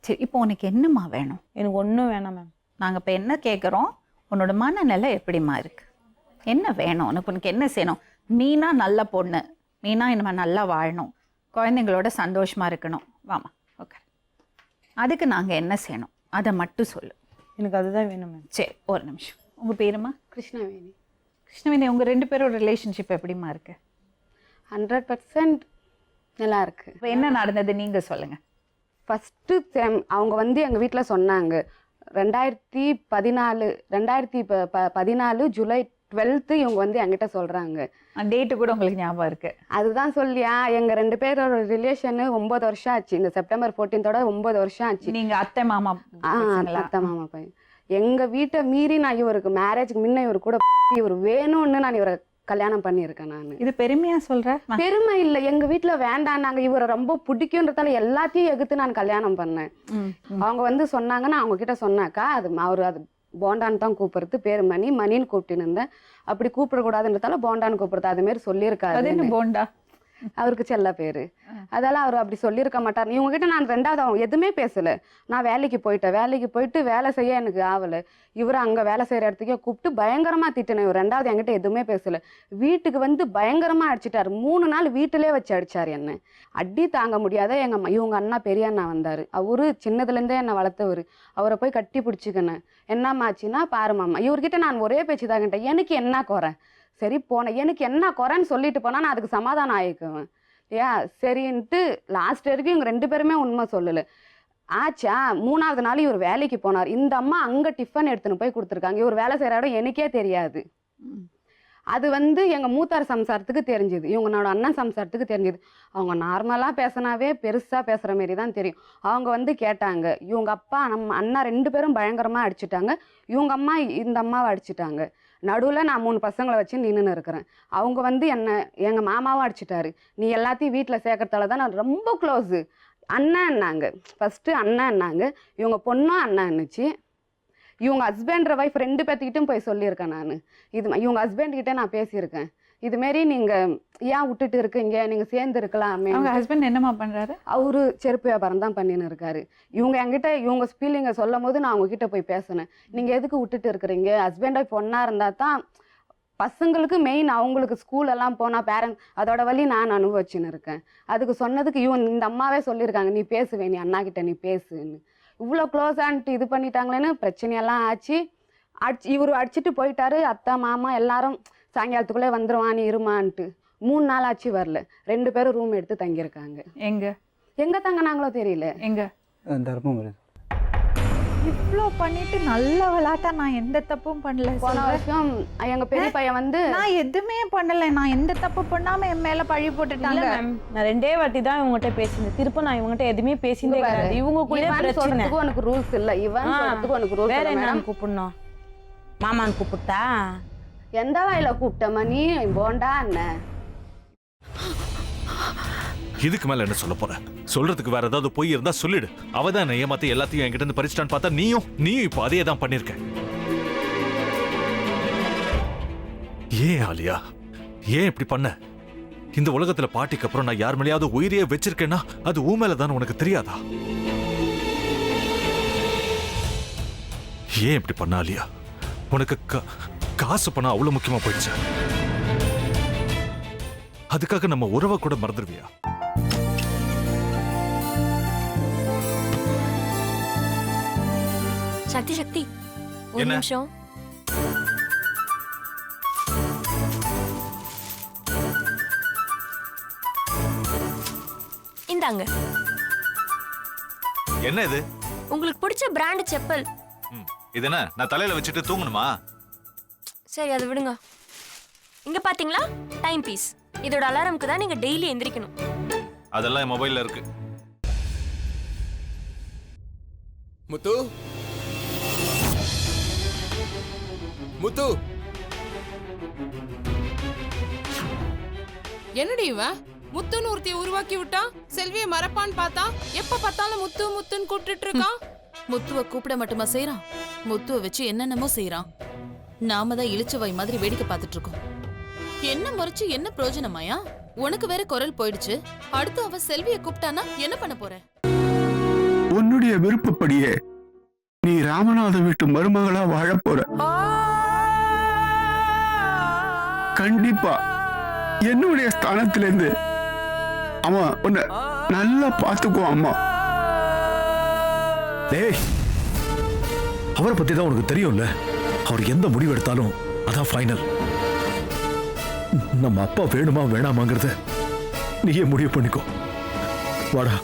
சரி, இப்போ உனக்கு என்னம்மா வேணும்? எனக்கு ஒன்றும் வேணாம் மேம். நாங்கள் இப்போ என்ன கேட்குறோம், உன்னோட மனநிலை எப்படிம்மா இருக்கு? என்ன வேணும் உனக்கு என்ன செய்யணும்? மீனா நல்ல பொண்ணு, மீனா இனிமேல் நல்லா வாழணும், குழந்தைங்களோட சந்தோஷமாக இருக்கணும். வாமா ஓகே, அதுக்கு நாங்கள் என்ன செய்யணும் அதை மட்டும் சொல்லு. எனக்கு அதுதான் வேணும் மேம். சரி, ஒரு நிமிஷம். உங்கள் பேருமா? கிருஷ்ணவேணி. கிருஷ்ணவேணி, உங்கள் 2 பேரோட ரிலேஷன்ஷிப் எப்படிமா இருக்கு? 100% நல்லா இருக்கு. இப்போ என்ன நடந்தது நீங்கள் சொல்லுங்கள். ஃபஸ்ட்டு அவங்க வந்து எங்கள் வீட்டில் சொன்னாங்க 2014 ஜூலை 12 இவங்க வந்து என்கிட்ட சொல்கிறாங்க. டேட்டு கூட உங்களுக்கு ஞாபகம் இருக்கு? அதுதான் சொல்லியா, எங்கள் 2 பேரோட ரிலேஷனு 9 வருஷம் ஆச்சு. இந்த செப்டம்பர் 14 9 வருஷம் ஆச்சு. நீங்கள் அத்தை மாமா? அத்தை மாமா பையன். எங்கள் வீட்டை மீறி நான் இவருக்கு மேரேஜுக்கு முன்ன இவர் கூட இவர் வேணும்னு நான் இவரை கல்யாணம் பண்ணியிருக்கேன். நான் இது பெருமையா சொல்றேன்? பெருமை இல்லை, எங்க வீட்டுல வேண்டாம், நாங்க இவரை ரொம்ப பிடிக்கும்ன்றதால எல்லாத்தையும் எதிர்த்து நான் கல்யாணம் பண்ணேன். அவங்க வந்து சொன்னாங்க, நான் அவங்க கிட்ட சொன்னாக்கா அவரு அது போண்டான்னு தான் கூப்பிடுறது, பேரு மணின்னு கூப்பிட்டு இருந்தேன். அப்படி கூப்பிடக்கூடாதுன்றதால போண்டான்னு கூப்பிடுறது அது மாதிரி சொல்லியிருக்காரு. போண்டா அவருக்கு செல்ல பேரு, அதெல்லாம் அவர் அப்படி சொல்லியிருக்க மாட்டார். இவங்க கிட்ட நான் 2வது அவங்க எதுவுமே பேசல. நான் வேலைக்கு போயிட்டு வேலை செய்ய எனக்கு ஆகலை. இவர் அங்கே வேலை செய்கிற இடத்துக்கே கூப்பிட்டு பயங்கரமாக திட்டினேன். இவர் 2வது என்கிட்ட எதுவுமே பேசலை. வீட்டுக்கு வந்து பயங்கரமாக அடிச்சிட்டார். 3 நாள் வீட்டிலே வச்சு அடித்தார் என்ன. அடி தாங்க முடியாத இவங்க அண்ணா பெரிய அண்ணா வந்தார். அவரு சின்னதுலேருந்தே என்னை வளர்த்தவர். அவரை போய் கட்டி பிடிச்சிக்கினேன். என்னம்மாச்சுன்னா பாரு மாமா, இவர்கிட்ட நான் ஒரே பேச்சு தான் கேட்டேன், எனக்கு என்ன குறை? சரி போனேன், எனக்கு என்ன குறைன்னு சொல்லிட்டு போனால் நான் அதுக்கு சமாதானம் ஆகிக்குவேன். சரின்ட்டு லாஸ்ட் வரைக்கும் இவங்க 2 பேருமே உண்மை சொல்லலை. ஆச்சா 3வது நாள் இவர் வேலைக்கு போனார். இந்த அம்மா அங்கே டிஃபன் எடுத்துன்னு போய் கொடுத்துருக்காங்க. இவர் வேலை செய்கிற இடம் எனக்கே தெரியாது. அது வந்து எங்கள் மூத்தார் சம்சாரத்துக்கு தெரிஞ்சுது, இவங்களோட அண்ணன் சம்சாரத்துக்கு தெரிஞ்சுது. அவங்க நார்மலாக பேசினாவே பெருசாக பேசுகிற மாரி தான் தெரியும். அவங்க வந்து கேட்டாங்க, இவங்க அப்பா நம்ம அண்ணா 2 பேரும் பயங்கரமாக அடிச்சுட்டாங்க, இவங்க அம்மா இந்த அம்மாவை அடிச்சுட்டாங்க. நடுவில் நான் 3 பசங்களை வச்சு நின்றுன்னு இருக்கிறேன். அவங்க வந்து எங்கள் மாமாவும் அடிச்சுட்டாரு. நீ எல்லாத்தையும் வீட்டில் சேர்க்கறதால தான் நான் ரொம்ப க்ளோஸு. அண்ணான்னாங்க, ஃபஸ்ட்டு அண்ணான்னாங்க. இவங்க பொண்ணும் அண்ணான்னுச்சு. இவங்க ஹஸ்பண்ட் ஒய்ஃப் 2 பேர்த்துக்கிட்டும் போய் சொல்லியிருக்கேன் நான். இவங்க ஹஸ்பண்ட்கிட்ட நான் பேசியிருக்கேன். இதுமாரி நீங்கள் ஏன் விட்டுட்டு இருக்கீங்க, நீங்கள் சேர்ந்து இருக்கலாமே. அவங்க ஹஸ்பண்ட் என்னம்மா பண்ணுறாரு? அவரு செருப்பு வியாபாரம் தான் பண்ணின்னு இருக்காரு. இவங்க என்கிட்ட இவங்க ஃபீலிங்கை சொல்லும் போது நான் அவங்ககிட்ட போய் பேசினேன். நீங்கள் எதுக்கு விட்டுட்டு இருக்கிறீங்க? ஹஸ்பண்ட் ஒய்ஃப் ஒன்றா இருந்தால் தான் பசங்களுக்கு மெயின், அவங்களுக்கு ஸ்கூலெல்லாம் போனால் பேரண்ட்ஸ் அதோட வழி நான் அனுபவிச்சுன்னு இருக்கேன். அதுக்கு சொன்னதுக்கு இந்த அம்மாவே சொல்லியிருக்காங்க, நீ பேசுவே, நீ அண்ணா கிட்ட நீ பேசுன்னு. இவ்வளோ க்ளோஸான்ட்டு இது பண்ணிட்டாங்களேன்னு பிரச்சனையெல்லாம் ஆச்சு. இவர் அடிச்சுட்டு போயிட்டாரு. அத்தை மாமா எல்லாரும் சாயங்காலத்துக்குள்ளே வந்துடுவான் நீ இருமான்ட்டு. 3 நாள் ஆச்சு வரல. 2 பேரும் ரூம் எடுத்து தங்கியிருக்காங்க. எங்க தங்கினாங்களோ தெரியல. எங்க? தர்மபுரி. இவ்வளோ பண்ணிட்டு நல்ல விளையாட்டா நான் எந்த தப்பும் பண்ணல. போன வருஷம் எங்க பெரிய பையன் வந்து நான் எதுவுமே பண்ணல, நான் எந்த தப்பு பண்ணாம என் மேல பழி போட்டுட்டாங்க. நான் 2 வாட்டி தான் இவங்ககிட்ட பேசினேன். திருப்ப நான் இவங்ககிட்ட எதுவுமே பேசினதே கிடையாது. இவங்க கூட சொல்றதுக்கு உனக்கு ரூல்ஸ் இல்ல, இவன் சொல்றதுக்கு உனக்கு ரூல்ஸ். வேற என்ன கூப்பிடணும்? மாமான்னு கூப்பிட்டா? எந்த வாயில கூப்பிட்டமா நீ? போண்டா அண்ணன். இதுக்கு மேல என்ன சொல்ல போற? சொல்றதுக்கு வேற ஏதாவது போய் இருந்தா சொல்லிடு. அவதான் என்ன ஏமாத்தி எல்லாத்தையும் என்கிட்ட இருந்து பறிச்சிட்டான்னு பார்த்தா நீயும் இப்ப அதே தான் பண்ணிருக்க. ஏன் ஆலியா, ஏன் இப்படி பண்ண? இந்த உலகத்துல பாட்டிக்கு அப்புறம் நான் யார் மேலேயாவது உயிரையே வச்சிருக்கேன்னா அது ஊ மேலதான் உனக்கு தெரியாதா? ஏன் இப்படி பண்ண ஆலியா? உனக்கு காசு பணம் அவ்வளவு முக்கியமா போயிடுச்சு. அதுக்காக நம்ம உறவை கூட மறந்துடுவியா? சக்தி ஒரு நிமிஷம். இந்தாங்க. என்ன இது? உங்களுக்கு பிடிச்ச பிராண்ட் செப்பல். இது என்ன நான் தலையில வச்சுட்டு தூங்கணுமா? சரி அதை விடுங்க. இங்க பாத்தீங்களா, டைம் பீஸ். இதோட அலாரம்க்கு தான் நீங்க டெய்லி எந்திரிக்கணும். அதெல்லாம் என் மொபைல்ல இருக்கு. முத்து, முத்து, என்னடி இவன் முத்துன்னு ஒருத்தைய உருவாக்கி விட்டான். செல்வியை மறப்பான்னு பார்த்தா எப்ப பார்த்தாலும் முத்து முத்துன்னு கூப்பிட்டு இருக்கான். முத்துவை கூப்பிட மட்டுமா செய்யறான், முத்துவை வச்சு என்னென்னமோ செய்யறான். நாம தான் இழிச்சவாய் மாதிரி வேடிக்கை பார்த்துட்டு இருக்கோம். என்ன முறைச்சு என்ன பிரயோஜனமாயா? உனக்கு வேற குரல் போயிடுச்சு. அடுத்து அவ செல்வியை கூப்பிட்டானா என்ன பண்ண போற? உன்னுடைய விருப்பப்படியே நீ ராமநாத வீட்டு மருமகளா வாழப் போற. கண்டிப்பா என்னுடைய ஸ்தானத்திலிருந்து அவன் உன்னை நல்லா பார்த்துக்குவான் அம்மா. டேய், அவரை பத்தி தான் உனக்கு தெரியும்ல. அவர் எந்த முடிவு எடுத்தாலும் அதான் ஃபைனல். நம்ம அப்பா வேணுமா வேணாமாங்கிறத நீயே முடிவு பண்ணிக்கோ. வாடா.